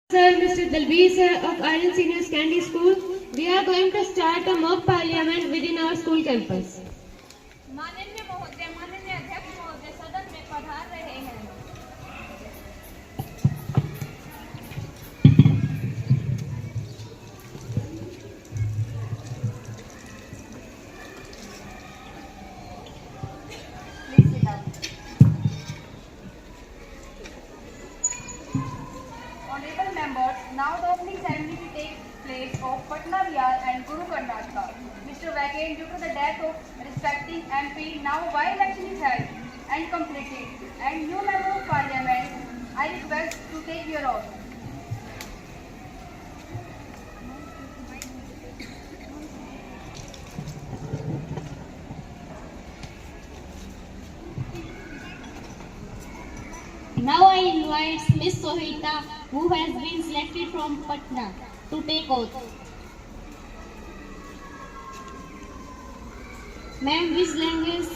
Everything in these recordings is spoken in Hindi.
Sir, Mr. Dalveer sir of Iron Senior Secondary School, we are going to start a mock parliament within our school campus. माननीय महोदय, माननीय अध्यक्ष महोदय सदन में पधार रहे हैं। Please sit down. Honorable members, now the opening ceremony will take place of Patna Riyal and Guru Karnataka. Mr. Vacant, due to the death of respecting MP, now by-election is held and completed, and new member of parliament, I request to take your oath. Now I invite Miss Sohita, who has been selected from Patna, to take oath. Ma'am, which language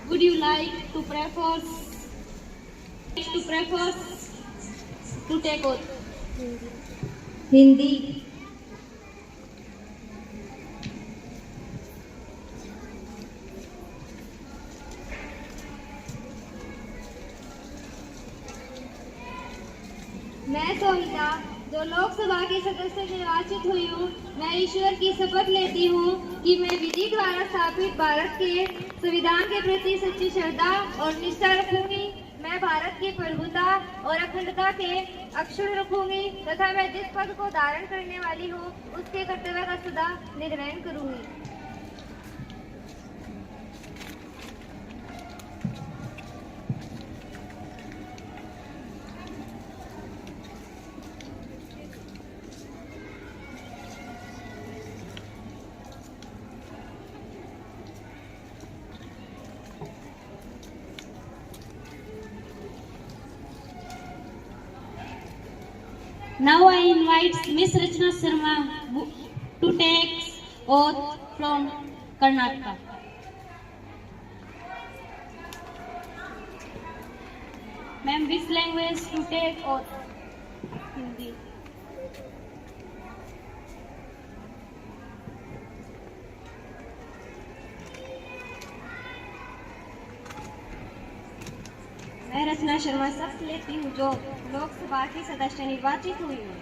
would you like to prefer to take oath? Hindi. मैं सोहिता, जो लोकसभा के सदस्य निर्वाचित हुई हूँ, मैं ईश्वर की शपथ लेती हूँ कि मैं विधि द्वारा स्थापित भारत के संविधान के प्रति सच्ची श्रद्धा और निष्ठा रखूंगी। मैं भारत की प्रभुता और अखंडता के अक्षुण्ण रखूंगी तथा मैं जिस पद को धारण करने वाली हूँ उसके कर्तव्य का सदा निर्वहन करूंगी। Now I invite Miss Rachna Sharma to take oath from Karnataka. Ma'am, which language to take oath? Hindi. मैं रचना शर्मा शपथ लेती हूँ, जो लोकसभा की सदस्य निर्वाचित हुई हूँ।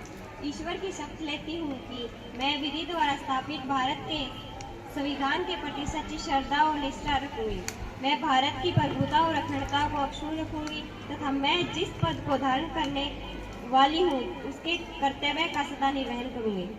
ईश्वर की शपथ लेती हूँ कि मैं विधि द्वारा स्थापित भारत के संविधान के प्रति सच्ची श्रद्धा और निष्ठा रखूंगी। मैं भारत की प्रभुता और अखंडता को अक्षुण्ण रखूंगी तथा मैं जिस पद को धारण करने वाली हूँ उसके कर्तव्य का सदा निर्वहन करूंगी।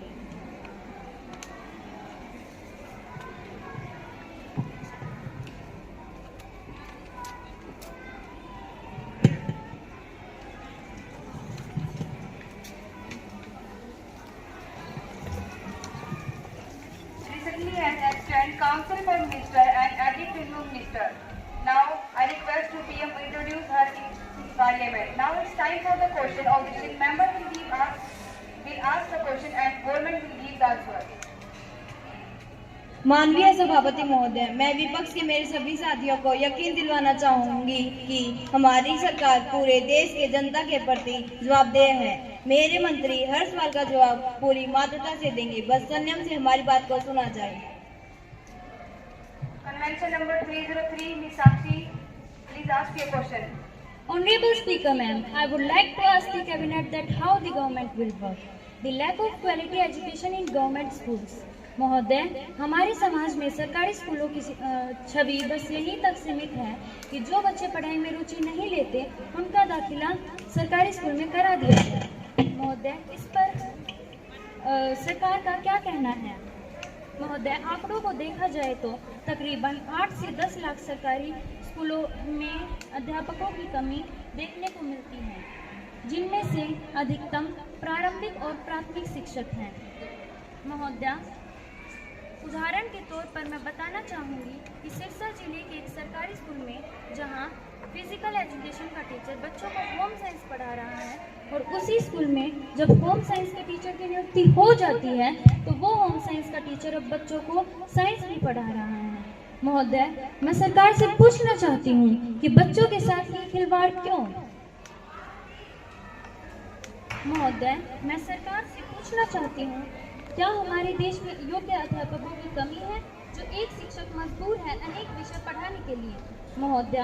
Recently extend Council for Minister and Added Revenue Minister. Now I request to PM introduce her in Parliament. Now it's time for the question. Opposition member will ask the question and government will give the answer. माननीय सभापति महोदय, मैं विपक्ष के मेरे सभी साथियों को यकीन दिलवाना चाहूंगी कि हमारी सरकार पूरे देश के जनता के प्रति जवाबदेह है। मेरे मंत्री हर सवाल का जवाब पूरी मात्रता से देंगे, बस संयम से हमारी बात को सुना जाए। Convention number 303, Ms. Sakshi, please ask your question. Honorable Speaker Ma'am, I would like to ask the Cabinet that how the government will work. The lack of quality education in government schools. महोदय, हमारे समाज में सरकारी स्कूलों की छवि बस यही तक सीमित है कि जो बच्चे पढ़ाई में रुचि नहीं लेते उनका दाखिला सरकारी स्कूल में करा दिया जाए। महोदय, इस पर सरकार का क्या कहना है? महोदय, आंकड़ों को देखा जाए तो तकरीबन 8 से 10 लाख सरकारी स्कूलों में अध्यापकों की कमी देखने को मिलती है, जिनमें से अधिकतम प्रारंभिक और प्राथमिक शिक्षक हैं। महोदय, उदाहरण के तौर पर मैं बताना चाहूँगी कि सिरसा जिले के एक सरकारी स्कूल में जहाँ फिजिकल एजुकेशन का टीचर बच्चों को होम साइंस पढ़ा रहा है और उसी स्कूल में जब होम साइंस के टीचर की नियुक्ति हो जाती है तो वो होम साइंस का टीचर अब बच्चों को साइंस भी पढ़ा रहा है। महोदय, मैं सरकार से पूछना चाहती हूँ कि बच्चों के साथ ये खिलवाड़ क्यों? महोदय, मैं सरकार से पूछना चाहती हूँ, क्या हमारे देश में योग्य अध्यापकों की कमी है जो एक शिक्षक मजबूर है अनेक विषय पढ़ाने के लिए? महोदय,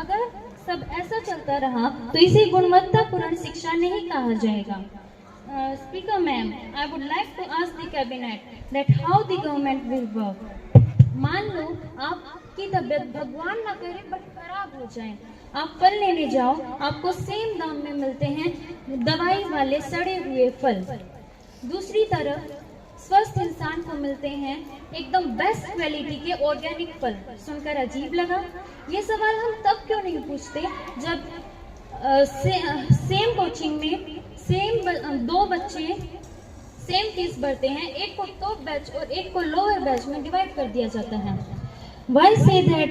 अगर सब ऐसा चलता रहा तो इसे गुणवत्तापूर्ण शिक्षा नहीं कहा जाएगा। Speaker ma'am, I would like to ask the cabinet that how the government will work. मान लो आपकी तबीयत भगवान ना करे बट खराब हो जाए, आप फल लेने जाओ, आपको सेम दाम में मिलते हैं दवाई वाले सड़े हुए फल। दूसरी तरफ स्वस्थ इंसान को मिलते हैं एकदम बेस्ट क्वालिटी के ऑर्गेनिक फल। सुनकर अजीब लगा। ये सवाल हम तब क्यों नहीं पूछते जब सेम कोचिंग में दो बच्चे सेम फीस भरते हैं, एक को टॉप बैच और एक को लोअर बैच में डिवाइड कर दिया जाता है। Why say that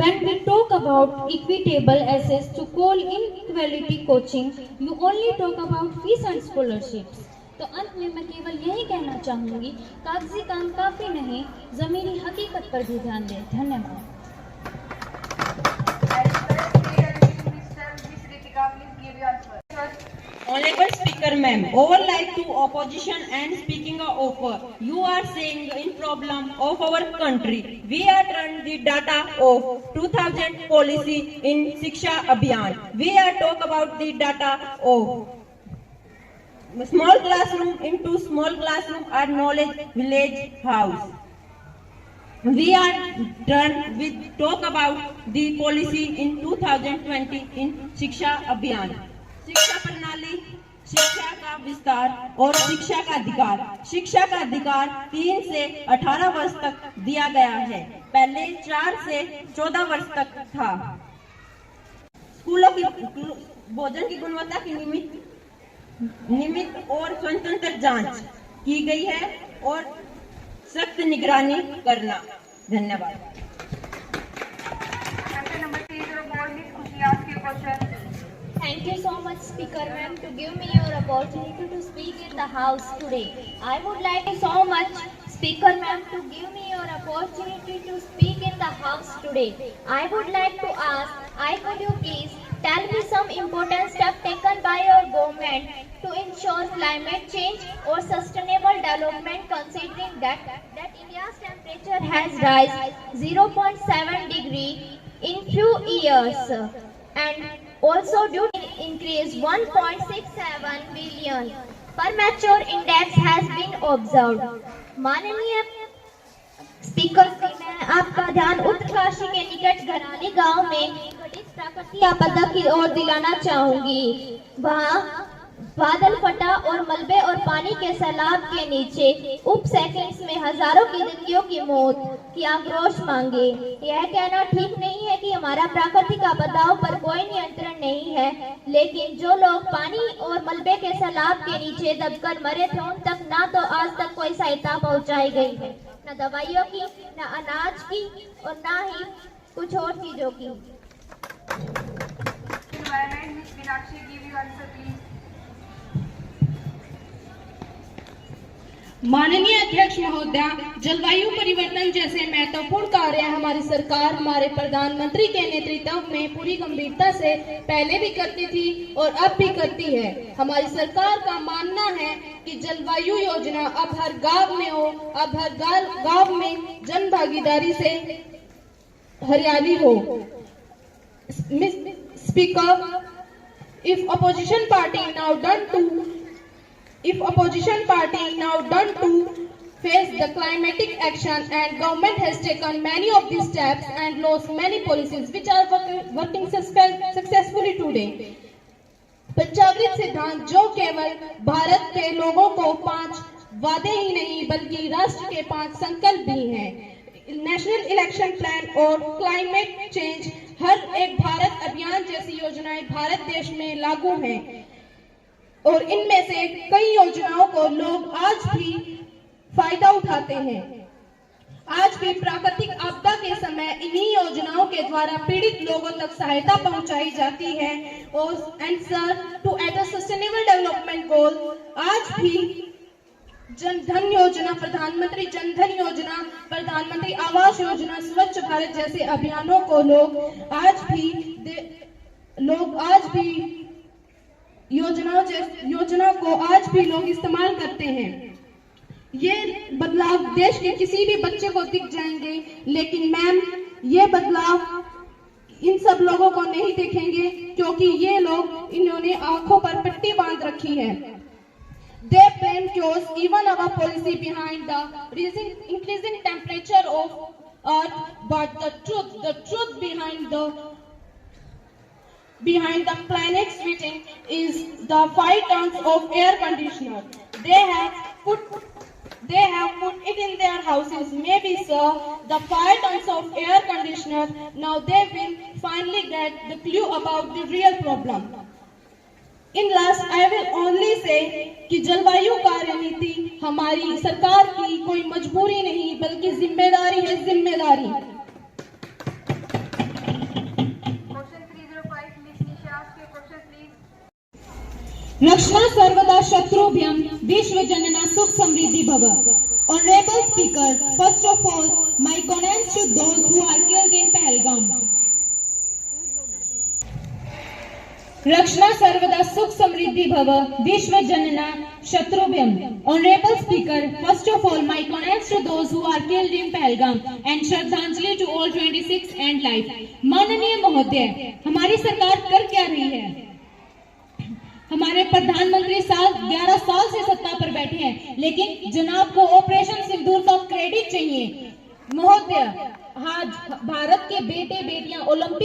when we talk about equitable access to quality coaching, you only talk about fees and scholarships? तो अंत में मैं केवल यही कहना चाहूँगी, कागजी काम काफी नहीं, जमीनी हकीकत पर भी ध्यान दें। धन्यवाद। Honorable Speaker Ma'am, overlike to opposition and speaking of, you are saying in problem of our country, we are turned the data of 2000 policy in Shiksha Abhiyan. We are talk about the data of small classroom into small classroom or knowledge village house. We are done with talk about the policy in 2020 in Shiksha Abhiyan. शिक्षा प्रणाली, शिक्षा का विस्तार और शिक्षा का अधिकार। शिक्षा का अधिकार 3 से 18 वर्ष तक दिया गया है, पहले 4 से 14 वर्ष तक था। स्कूलों की भोजन की गुणवत्ता की नियमित और स्वतंत्र जांच की गई है और सख्त निगरानी करना। धन्यवाद। Thank you so much, Speaker Ma'am, to give me your opportunity to speak in the House today. I would like so much, Speaker Ma'am, to give me your opportunity to speak in the House today. I would like to ask, could you please tell me some important steps taken by your government to ensure climate change or sustainable development, considering that India's temperature has risen 0.7 degree in few years, and also due to increase 1.67 billion per mature index has been observed. माननीय स्पीकर, मैं आपका ध्यान उत्तरकाशी के निकट घरानी गांव में घटित प्राकृतिक आपदा की ओर दिलाना चाहूंगी। वहां बादल फटा और मलबे और पानी के सैलाब के नीचे उप सेकंड्स में हजारों की जिंदगियों की मौत की आक्रोश मांगे। यह कहना ठीक नहीं है कि हमारा प्राकृतिक आपदाओं पर कोई नियंत्रण नहीं है, लेकिन जो लोग पानी और मलबे के सैलाब के नीचे दबकर मरे थे, उन तक ना तो आज तक कोई सहायता पहुंचाई गई है, न दवाइयों की, न अनाज की और न ही कुछ और चीजों की। माननीय अध्यक्ष महोदया, जलवायु परिवर्तन जैसे महत्वपूर्ण कार्य हमारी सरकार हमारे प्रधानमंत्री के नेतृत्व में पूरी गंभीरता से पहले भी करती थी और अब भी करती है। हमारी सरकार का मानना है कि जलवायु योजना अब हर गांव में हो, अब हर गांव में जन भागीदारी से हरियाली हो। Speaker, if opposition party now done to face the climatic action, and government has taken many of these steps and launched many policies which are working successfully today. पंचाग्रित सिद्धांत जो केवल भारत के लोगों को 5 वादे ही नहीं बल्कि राष्ट्र के 5 संकल्प भी हैं। नेशनल इलेक्शन प्लान और क्लाइमेट चेंज हर एक भारत अभियान जैसी योजनाएं भारत देश में लागू हैं और इनमें से कई योजनाओं को लोग आज भी फायदा उठाते हैं। आज भी प्राकृतिक आपदा के समय इन्हीं योजनाओं के द्वारा पीड़ित लोगों तक सहायता पहुंचाई जाती है और and sir to attain sustainable development goal आज भी जन धन योजना, प्रधानमंत्री जन धन योजना, प्रधानमंत्री आवास योजना, स्वच्छ भारत जैसे अभियानों को लोग आज भी योजना को आज भी लोग इस्तेमाल करते हैं। ये बदलाव देश के किसी भी बच्चे को दिख जाएंगे, लेकिन मैम ये बदलाव इन सब लोगों को नहीं देखेंगे, क्योंकि ये लोग इन्होंने आंखों पर पट्टी बांध रखी है। They blame chaos, even our policy behind the increasing temperature of Earth, but the truth behind the planet switching is the 5 tons of air conditioner. They have put it in their houses. Maybe sir, the 5 tons of air conditioner. Now they will finally get the clue about the real problem. In last, I will only say कि जलवायु कार्य नीति हमारी सरकार की कोई मजबूरी नहीं, बल्कि जिम्मेदारी है, जिम्मेदारी। Question 305, Miss Nisha, ask your question, please. रक्षणा सर्वदा शत्रुभ्यम विश्व जनना सुख समृद्धि भव। Honorable Speaker, first of all, my condolence to those who are killed in Pahalgam. रक्षणा सर्वदा सुख समृद्धि भव विश्व जनना शत्रुभ्यम। Honorable Speaker, first of all, my condolence to those who are killed in Pahalgam and श्रद्धांजलि to all 26 and life। माननीय महोदय, हमारी सरकार कर क्या रही है? हमारे प्रधानमंत्री 11 साल से सत्ता पर बैठे हैं, लेकिन जनाब को ऑपरेशन सिंदूर का क्रेडिट चाहिए। महोदय, आज भारत के बेटे बेटियां ओलंपिक